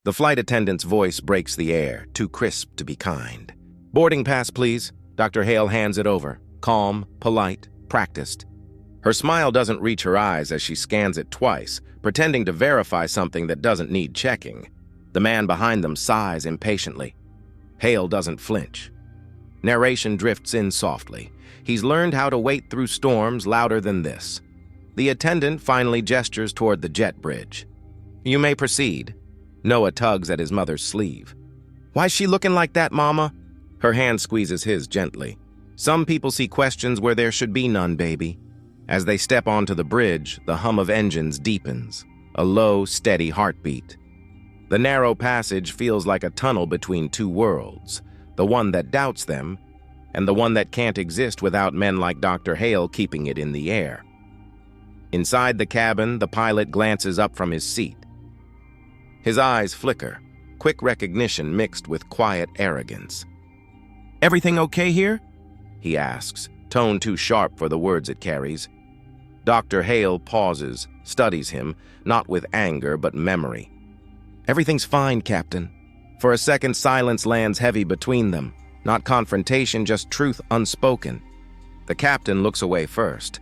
The flight attendant's voice breaks the air, too crisp to be kind. "Boarding pass, please." Dr. Hale hands it over. Calm, polite, practiced. Her smile doesn't reach her eyes as she scans it twice, pretending to verify something that doesn't need checking. The man behind them sighs impatiently. Hale doesn't flinch. Narration drifts in softly. He's learned how to wait through storms louder than this. The attendant finally gestures toward the jet bridge. "You may proceed." Noah tugs at his mother's sleeve. "Why's she looking like that, Mama?" Her hand squeezes his gently. "Some people see questions where there should be none, baby." As they step onto the bridge, the hum of engines deepens, a low, steady heartbeat. The narrow passage feels like a tunnel between two worlds, the one that doubts them and the one that can't exist without men like Dr. Hale keeping it in the air. Inside the cabin, the pilot glances up from his seat. His eyes flicker, quick recognition mixed with quiet arrogance. "Everything okay here?" he asks, tone too sharp for the words it carries. Dr. Hale pauses, studies him, not with anger but memory. "Everything's fine, Captain." For a second, silence lands heavy between them. Not confrontation, just truth unspoken. The captain looks away first.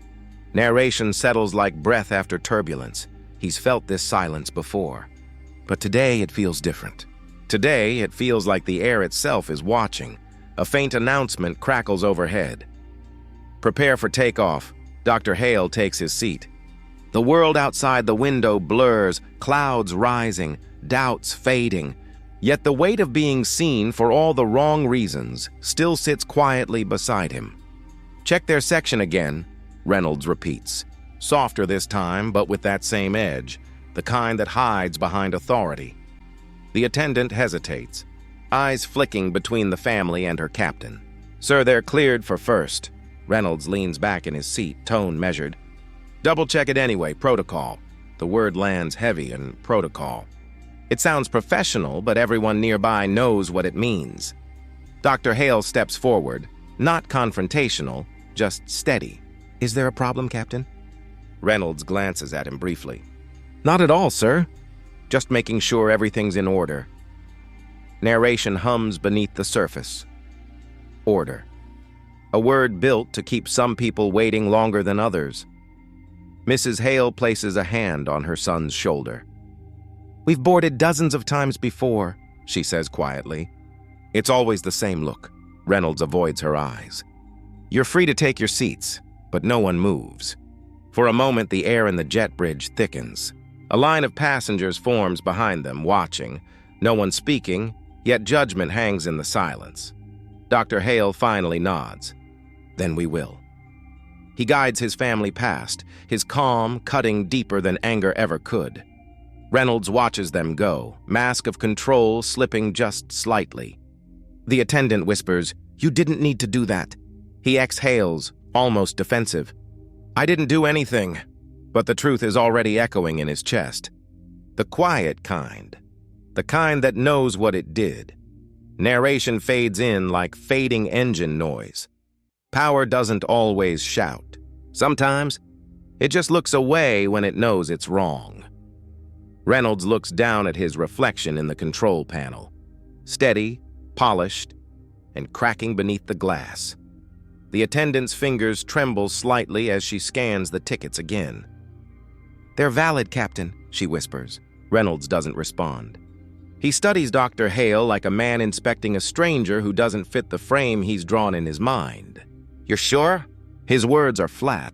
Narration settles like breath after turbulence. He's felt this silence before. But today it feels different. Today it feels like the air itself is watching. A faint announcement crackles overhead. "Prepare for takeoff." Dr. Hale takes his seat. The world outside the window blurs, clouds rising, doubts fading. Yet the weight of being seen for all the wrong reasons still sits quietly beside him. "Check their section again," Reynolds repeats. Softer this time, but with that same edge, the kind that hides behind authority. The attendant hesitates, eyes flicking between the family and her captain. "Sir, they're cleared for first." Reynolds leans back in his seat, tone measured. "Double check it anyway, protocol." The word lands heavy in protocol. It sounds professional, but everyone nearby knows what it means. Dr. Hale steps forward, not confrontational, just steady. "Is there a problem, Captain?" Reynolds glances at him briefly. "Not at all, sir. Just making sure everything's in order." Narration hums beneath the surface. Order. A word built to keep some people waiting longer than others. Mrs. Hale places a hand on her son's shoulder. "We've boarded dozens of times before," she says quietly. It's always the same look. Reynolds avoids her eyes. "You're free to take your seats," but no one moves. For a moment, the air in the jet bridge thickens. A line of passengers forms behind them, watching. No one speaking, yet judgment hangs in the silence. Dr. Hale finally nods. "Then we will." He guides his family past, his calm cutting deeper than anger ever could. Reynolds watches them go, mask of control slipping just slightly. The attendant whispers, "You didn't need to do that." He exhales, almost defensive. "I didn't do anything," but the truth is already echoing in his chest. The quiet kind. The kind that knows what it did. Narration fades in like fading engine noise. Power doesn't always shout. Sometimes, it just looks away when it knows it's wrong. Reynolds looks down at his reflection in the control panel. Steady, polished, and cracking beneath the glass. The attendant's fingers tremble slightly as she scans the tickets again. "They're valid, Captain," she whispers. Reynolds doesn't respond. He studies Dr. Hale like a man inspecting a stranger who doesn't fit the frame he's drawn in his mind. "You're sure?" His words are flat,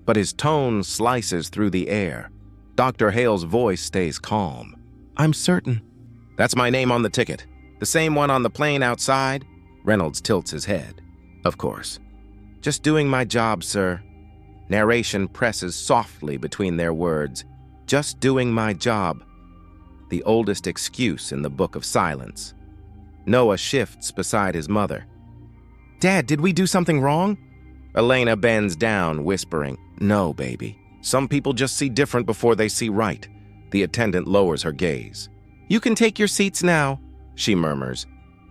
but his tone slices through the air. Dr. Hale's voice stays calm. "I'm certain." "That's my name on the ticket. The same one on the plane outside?" Reynolds tilts his head. "Of course." "Just doing my job, sir." Narration presses softly between their words. "Just doing my job." The oldest excuse in the Book of Silence. Noah shifts beside his mother. "Dad, did we do something wrong?" Elena bends down, whispering, "No, baby. Some people just see different before they see right." The attendant lowers her gaze. "You can take your seats now," she murmurs,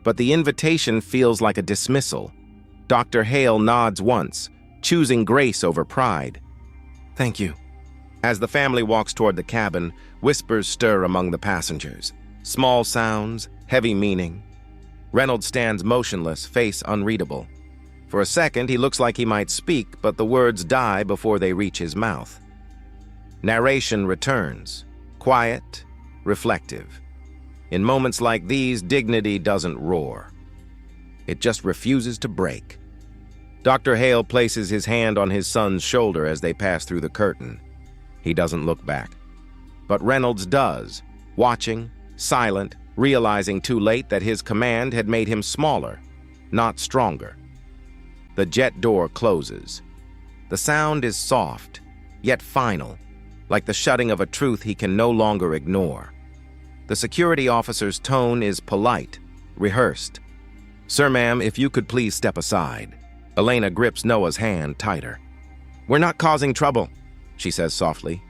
but the invitation feels like a dismissal. Dr. Hale nods once, choosing grace over pride. "Thank you." As the family walks toward the cabin, whispers stir among the passengers. Small sounds, heavy meaning. Reynolds stands motionless, face unreadable. For a second, he looks like he might speak, but the words die before they reach his mouth. Narration returns, quiet, reflective. In moments like these, dignity doesn't roar. It just refuses to break. Dr. Hale places his hand on his son's shoulder as they pass through the curtain. He doesn't look back. But Reynolds does, watching, silent, realizing too late that his command had made him smaller, not stronger. The jet door closes. The sound is soft, yet final, like the shutting of a truth he can no longer ignore. The security officer's tone is polite, rehearsed. "Sir, ma'am, if you could please step aside." Elena grips Noah's hand tighter. "We're not causing trouble," she says softly.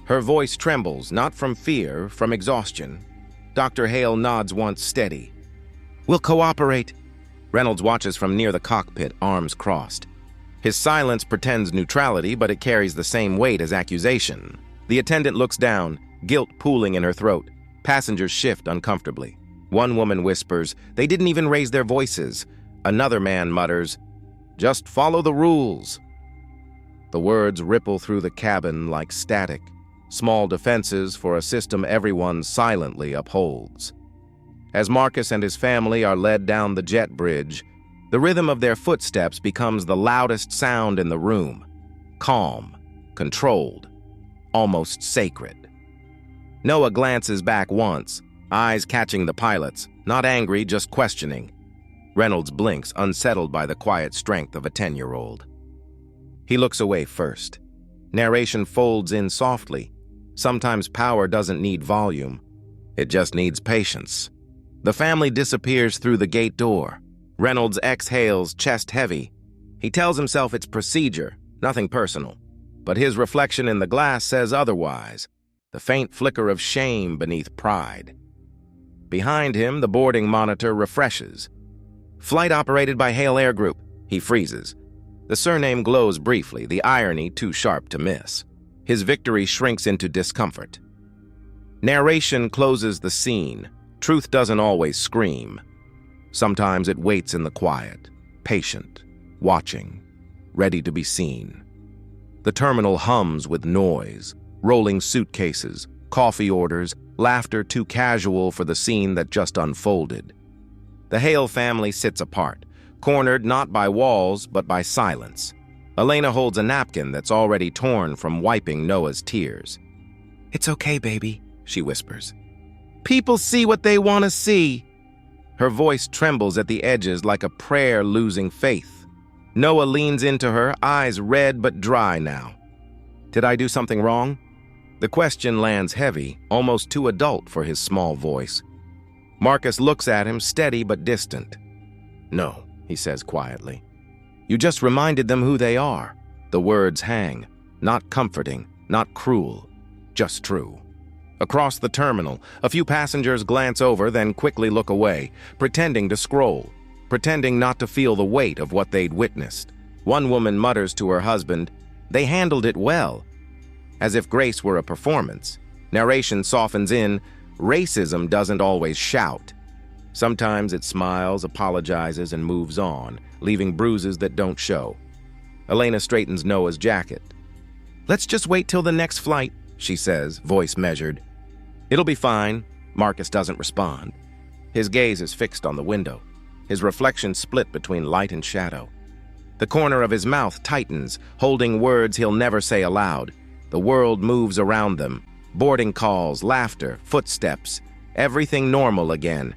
Her voice trembles, not from fear, from exhaustion. Dr. Hale nods once steady. "We'll cooperate." Reynolds watches from near the cockpit, arms crossed. His silence pretends neutrality, but it carries the same weight as accusation. The attendant looks down, guilt pooling in her throat. Passengers shift uncomfortably. One woman whispers, "They didn't even raise their voices." Another man mutters, "Just follow the rules." The words ripple through the cabin like static, small defenses for a system everyone silently upholds. As Marcus and his family are led down the jet bridge, the rhythm of their footsteps becomes the loudest sound in the room. Calm, controlled, almost sacred. Noah glances back once, eyes catching the pilots, not angry, just questioning. Reynolds blinks, unsettled by the quiet strength of a 10-year-old. He looks away first. Narration folds in softly. Sometimes power doesn't need volume. It just needs patience. The family disappears through the gate door. Reynolds exhales, chest heavy. He tells himself it's procedure, nothing personal. But his reflection in the glass says otherwise, the faint flicker of shame beneath pride. Behind him, the boarding monitor refreshes. "Flight operated by Hale Air Group." He freezes. The surname glows briefly, the irony too sharp to miss. His victory shrinks into discomfort. Narration closes the scene. Truth doesn't always scream. Sometimes it waits in the quiet, patient, watching, ready to be seen. The terminal hums with noise, rolling suitcases, coffee orders, laughter too casual for the scene that just unfolded. The Hale family sits apart, cornered not by walls but by silence. Elena holds a napkin that's already torn from wiping Noah's tears. "It's okay, baby," she whispers. "People see what they want to see." Her voice trembles at the edges like a prayer losing faith. Noah leans into her, eyes red but dry now. "Did I do something wrong?" The question lands heavy, almost too adult for his small voice. Marcus looks at him, steady but distant. "No," he says quietly. "You just reminded them who they are." The words hang, not comforting, not cruel, just true. Across the terminal, a few passengers glance over, then quickly look away, pretending to scroll, pretending not to feel the weight of what they'd witnessed. One woman mutters to her husband, "They handled it well." As if grace were a performance. Narration softens in, racism doesn't always shout. Sometimes it smiles, apologizes, and moves on, leaving bruises that don't show. Elena straightens Noah's jacket. "Let's just wait till the next flight," she says, voice measured. "It'll be fine." Marcus doesn't respond. His gaze is fixed on the window, his reflection split between light and shadow. The corner of his mouth tightens, holding words he'll never say aloud. The world moves around them. Boarding calls, laughter, footsteps, everything normal again,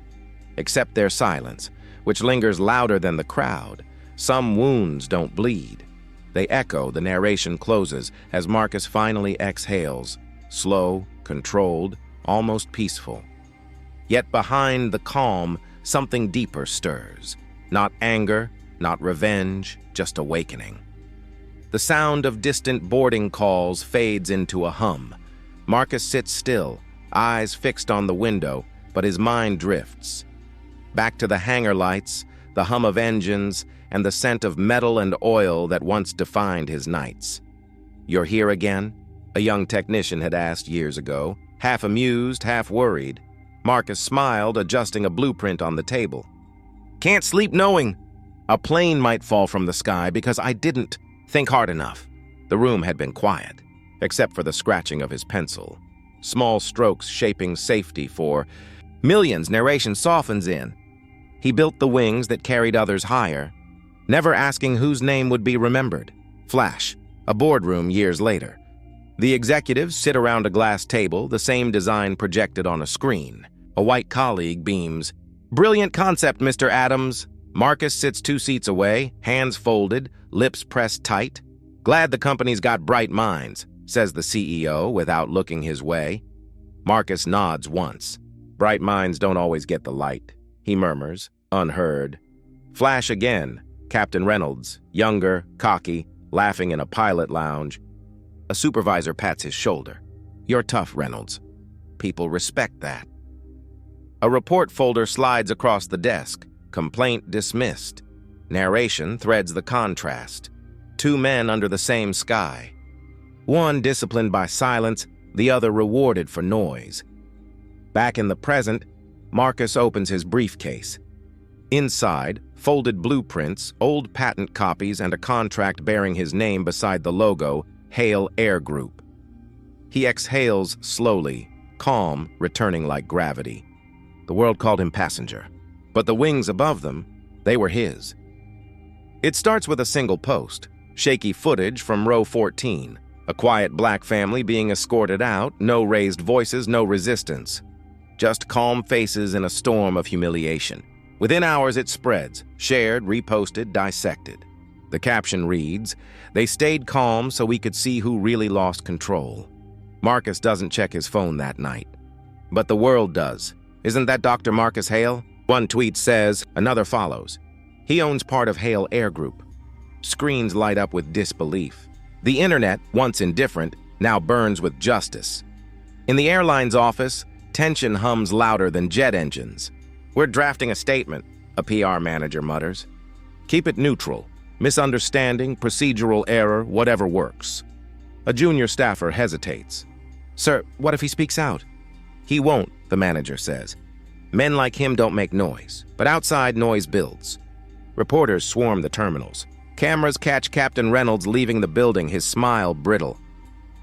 except their silence, which lingers louder than the crowd. Some wounds don't bleed. They echo, the narration closes as Marcus finally exhales, slow, controlled, almost peaceful. Yet behind the calm, something deeper stirs. Not anger, not revenge, just awakening. The sound of distant boarding calls fades into a hum. Marcus sits still, eyes fixed on the window, but his mind drifts. Back to the hangar lights, the hum of engines, and the scent of metal and oil that once defined his nights. "You're here again?" a young technician had asked years ago, half amused, half worried. Marcus smiled, adjusting a blueprint on the table. Can't sleep knowing a plane might fall from the sky because I didn't think hard enough. The room had been quiet, except for the scratching of his pencil. Small strokes shaping safety for millions. Narration softens in. He built the wings that carried others higher, never asking whose name would be remembered. Flash, a boardroom years later. The executives sit around a glass table, the same design projected on a screen. A white colleague beams, "Brilliant concept, Mr. Adams." Marcus sits 2 seats away, hands folded, lips pressed tight. "Glad the company's got bright minds," says the CEO without looking his way. Marcus nods once. "Bright minds don't always get the light," he murmurs, unheard. Flash again. Captain Reynolds, younger, cocky, laughing in a pilot lounge. A supervisor pats his shoulder. "You're tough, Reynolds. People respect that." A report folder slides across the desk. Complaint dismissed. Narration threads the contrast. 2 men under the same sky. One disciplined by silence, the other rewarded for noise. Back in the present, Marcus opens his briefcase. Inside, folded blueprints, old patent copies, and a contract bearing his name beside the logo, Hale Air Group. He exhales slowly, calm, returning like gravity. The world called him passenger, but the wings above them, they were his. It starts with a single post, shaky footage from row 14, a quiet black family being escorted out, no raised voices, no resistance. Just calm faces in a storm of humiliation. Within hours it spreads, shared, reposted, dissected. The caption reads, "They stayed calm so we could see who really lost control." Marcus doesn't check his phone that night. But the world does. "Isn't that Dr. Marcus Hale?" One tweet says, another follows. He owns part of Hale Air Group. Screens light up with disbelief. The internet, once indifferent, now burns with justice. In the airline's office, tension hums louder than jet engines. "We're drafting a statement," a PR manager mutters. "Keep it neutral. Misunderstanding, procedural error, whatever works." A junior staffer hesitates. "Sir, what if he speaks out?" "He won't," the manager says. "Men like him don't make noise, but outside noise builds." Reporters swarm the terminals. Cameras catch Captain Reynolds leaving the building, his smile brittle.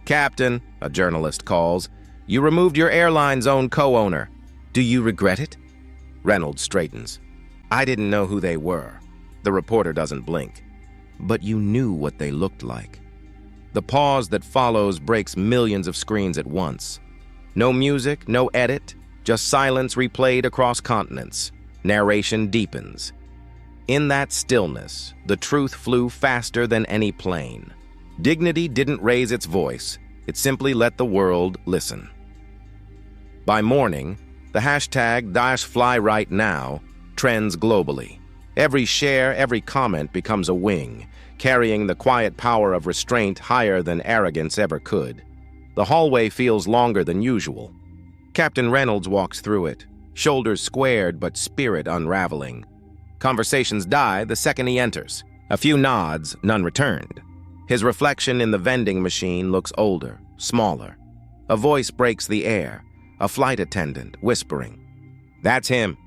"Captain," a journalist calls, "you removed your airline's own co-owner. Do you regret it?" Reynolds straightens. "I didn't know who they were." The reporter doesn't blink. "But you knew what they looked like." The pause that follows breaks millions of screens at once. No music, no edit, just silence replayed across continents. Narration deepens. In that stillness, the truth flew faster than any plane. Dignity didn't raise its voice, it simply let the world listen. By morning, the hashtag #FlyRightNow trends globally. Every share, every comment becomes a wing, carrying the quiet power of restraint higher than arrogance ever could. The hallway feels longer than usual. Captain Reynolds walks through it, shoulders squared but spirit unraveling. Conversations die the second he enters. A few nods, none returned. His reflection in the vending machine looks older, smaller. A voice breaks the air, a flight attendant whispering. "That's him."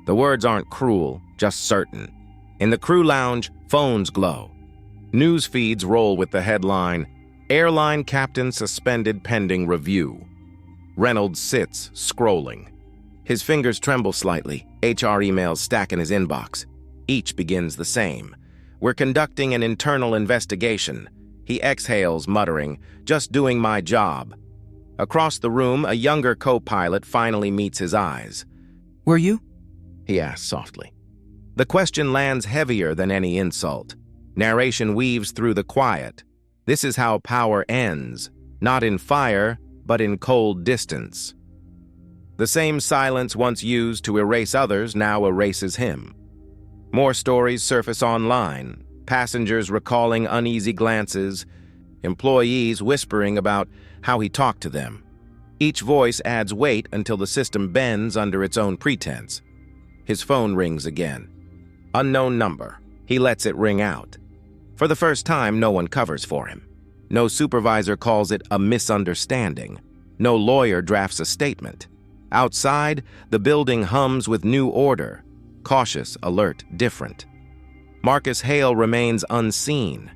The words aren't cruel, just certain. In the crew lounge, phones glow. News feeds roll with the headline, "Airline Captain Suspended Pending Review." Reynolds sits, scrolling. His fingers tremble slightly, HR emails stack in his inbox. Each begins the same. "We're conducting an internal investigation." He exhales, muttering, "Just doing my job." Across the room, a younger co-pilot finally meets his eyes. "Were you?" he asks softly. The question lands heavier than any insult. Narration weaves through the quiet. This is how power ends, not in fire, but in cold distance. The same silence once used to erase others now erases him. More stories surface online, passengers recalling uneasy glances, employees whispering about how he talked to them. Each voice adds weight until the system bends under its own pretense. His phone rings again. Unknown number. He lets it ring out. For the first time, no one covers for him. No supervisor calls it a misunderstanding. No lawyer drafts a statement. Outside, the building hums with new order. Cautious, alert, different. Marcus Hale remains unseen.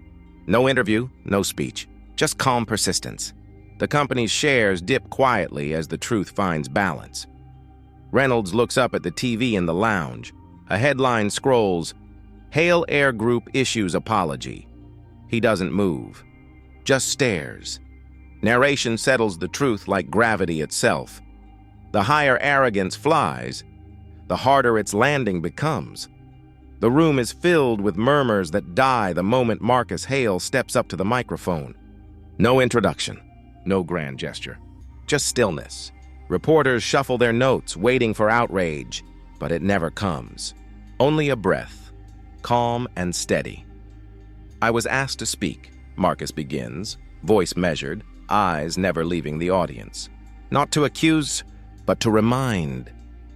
No interview, no speech, just calm persistence. The company's shares dip quietly as the truth finds balance. Reynolds looks up at the TV in the lounge. A headline scrolls, "Hale Air Group issues apology." He doesn't move, just stares. Narration settles the truth like gravity itself. The higher arrogance flies, the harder its landing becomes. The room is filled with murmurs that die the moment Marcus Hale steps up to the microphone. No introduction, no grand gesture, just stillness. Reporters shuffle their notes, waiting for outrage, but it never comes. Only a breath, calm and steady. "I was asked to speak," Marcus begins, voice measured, eyes never leaving the audience. "Not to accuse, but to remind."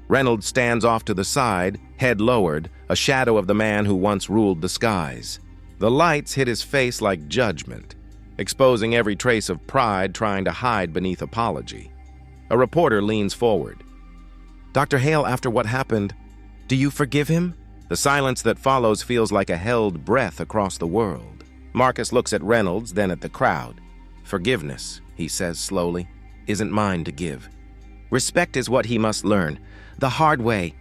Reynolds stands off to the side, head lowered, a shadow of the man who once ruled the skies. The lights hit his face like judgment, exposing every trace of pride trying to hide beneath apology. A reporter leans forward. "Dr. Hale, after what happened, do you forgive him?" The silence that follows feels like a held breath across the world. Marcus looks at Reynolds, then at the crowd. "Forgiveness," he says slowly, "isn't mine to give. Respect is what he must learn, the hard way."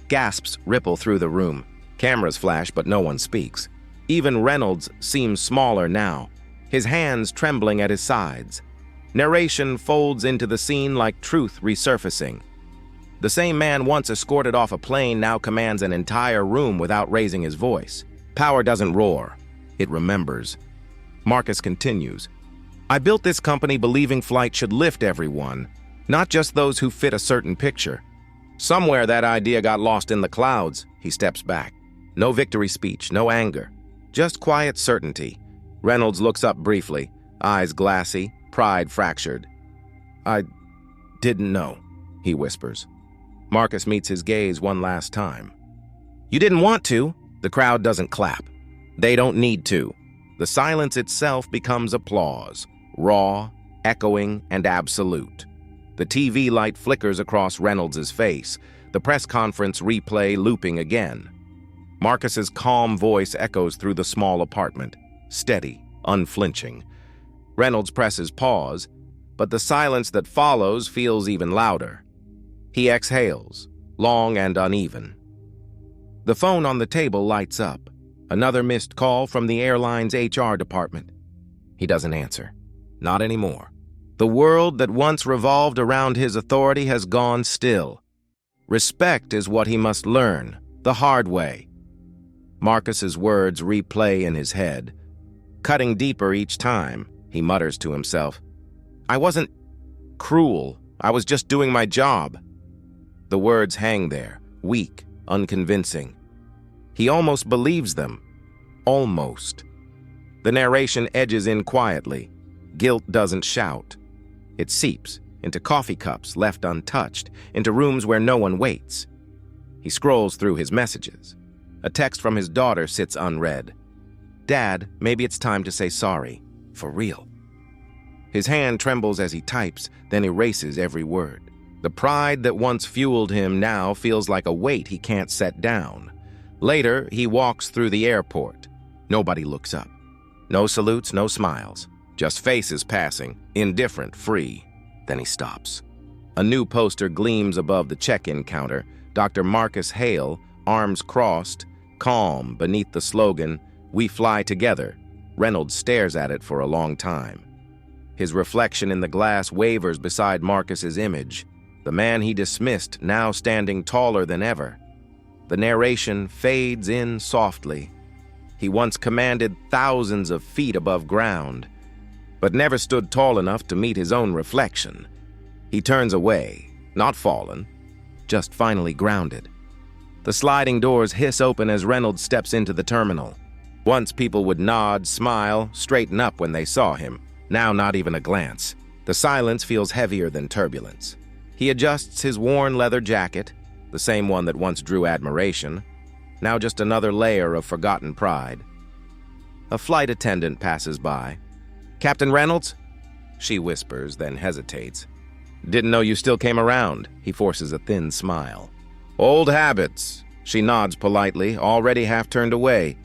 Gasps ripple through the room. Cameras flash, but no one speaks. Even Reynolds seems smaller now, his hands trembling at his sides. Narration folds into the scene like truth resurfacing. The same man once escorted off a plane now commands an entire room without raising his voice. Power doesn't roar, it remembers. Marcus continues, "I built this company believing flight should lift everyone, not just those who fit a certain picture. Somewhere that idea got lost in the clouds." He steps back. No victory speech, no anger, just quiet certainty. Reynolds looks up briefly, eyes glassy, pride fractured. "I didn't know," he whispers. Marcus meets his gaze one last time. "You didn't want to." The crowd doesn't clap. They don't need to. The silence itself becomes applause, raw, echoing, and absolute. The TV light flickers across Reynolds' face, the press conference replay looping again. Marcus's calm voice echoes through the small apartment, steady, unflinching. Reynolds presses pause, but the silence that follows feels even louder. He exhales, long and uneven. The phone on the table lights up, another missed call from the airline's HR department. He doesn't answer. Not anymore. The world that once revolved around his authority has gone still. Respect is what he must learn, the hard way. Marcus's words replay in his head. Cutting deeper each time, he mutters to himself, "I wasn't cruel. I was just doing my job." The words hang there, weak, unconvincing. He almost believes them. Almost. The narration edges in quietly. Guilt doesn't shout. It seeps into coffee cups left untouched, into rooms where no one waits. He scrolls through his messages. A text from his daughter sits unread. "Dad, maybe it's time to say sorry. For real." His hand trembles as he types, then erases every word. The pride that once fueled him now feels like a weight he can't set down. Later, he walks through the airport. Nobody looks up. No salutes, no smiles. Just faces passing, indifferent, free. Then he stops. A new poster gleams above the check-in counter. Dr. Marcus Hale, arms crossed, calm beneath the slogan, "We fly together." Reynolds stares at it for a long time. His reflection in the glass wavers beside Marcus's image, the man he dismissed now standing taller than ever. The narration fades in softly. He once commanded thousands of feet above ground, but never stood tall enough to meet his own reflection. He turns away, not fallen, just finally grounded. The sliding doors hiss open as Reynolds steps into the terminal. Once people would nod, smile, straighten up when they saw him. Now not even a glance. The silence feels heavier than turbulence. He adjusts his worn leather jacket, the same one that once drew admiration, now just another layer of forgotten pride. A flight attendant passes by. "Captain Reynolds?" She whispers, then hesitates. Didn't know you still came around. He forces a thin smile. Old habits. She nods politely, already half turned away.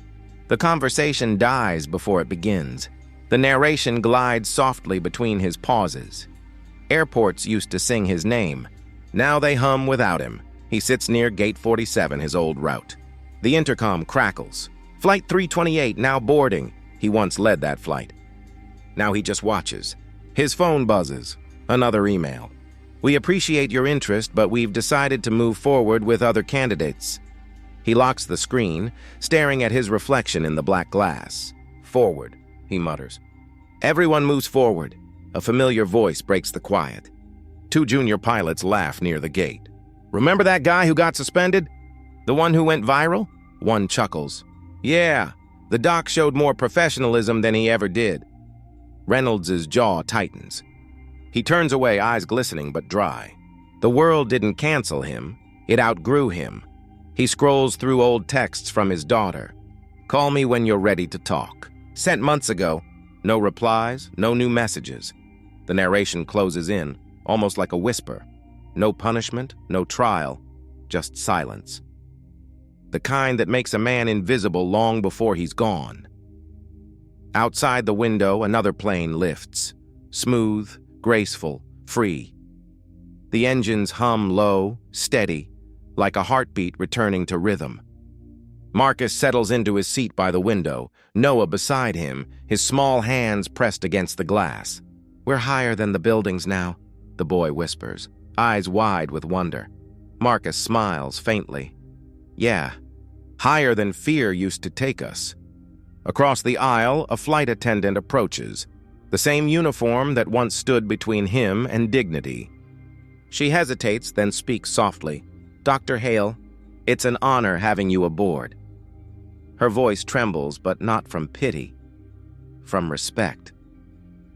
The conversation dies before it begins. The narration glides softly between his pauses. Airports used to sing his name. Now they hum without him. He sits near Gate 47, his old route. The intercom crackles. Flight 328 now boarding. He once led that flight. Now he just watches. His phone buzzes. Another email. We appreciate your interest, but we've decided to move forward with other candidates. He locks the screen, staring at his reflection in the black glass. Forward, he mutters. Everyone moves forward. A familiar voice breaks the quiet. Two junior pilots laugh near the gate. Remember that guy who got suspended? The one who went viral? One chuckles. Yeah, the doc showed more professionalism than he ever did. Reynolds' jaw tightens. He turns away, eyes glistening but dry. The world didn't cancel him. It outgrew him. He scrolls through old texts from his daughter. Call me when you're ready to talk. Sent months ago. No replies, no new messages. The narration closes in, almost like a whisper. No punishment, no trial, just silence. The kind that makes a man invisible long before he's gone. Outside the window, another plane lifts. Smooth, graceful, free. The engines hum low, steady, like a heartbeat returning to rhythm. Marcus settles into his seat by the window, Noah beside him, his small hands pressed against the glass. We're higher than the buildings now, the boy whispers, eyes wide with wonder. Marcus smiles faintly. Yeah, higher than fear used to take us. Across the aisle, a flight attendant approaches, the same uniform that once stood between him and dignity. She hesitates, then speaks softly. Dr. Hale, it's an honor having you aboard. Her voice trembles, but not from pity, from respect.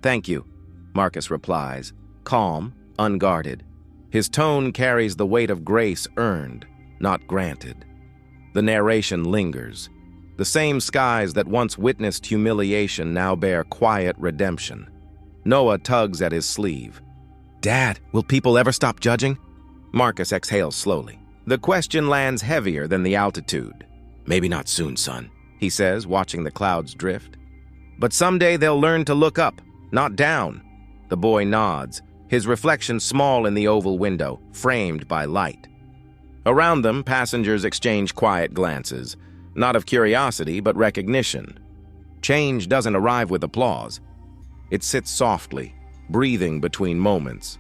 Thank you, Marcus replies, calm, unguarded. His tone carries the weight of grace earned, not granted. The narration lingers. The same skies that once witnessed humiliation now bear quiet redemption. Noah tugs at his sleeve. Dad, will people ever stop judging? Marcus exhales slowly. The question lands heavier than the altitude. Maybe not soon, son, he says, watching the clouds drift. But someday they'll learn to look up, not down. The boy nods, his reflection small in the oval window, framed by light. Around them, passengers exchange quiet glances, not of curiosity, but recognition. Change doesn't arrive with applause. It sits softly, breathing between moments.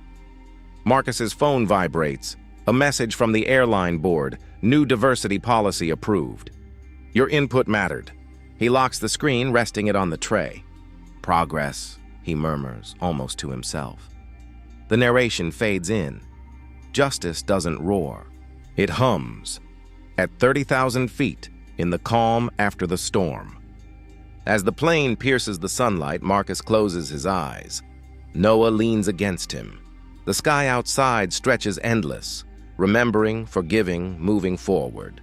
Marcus's phone vibrates. A message from the airline board, new diversity policy approved. Your input mattered. He locks the screen, resting it on the tray. Progress, he murmurs, almost to himself. The narration fades in. Justice doesn't roar. It hums. At 30,000 feet, in the calm after the storm. As the plane pierces the sunlight, Marcus closes his eyes. Noah leans against him. The sky outside stretches endless, remembering, forgiving, moving forward.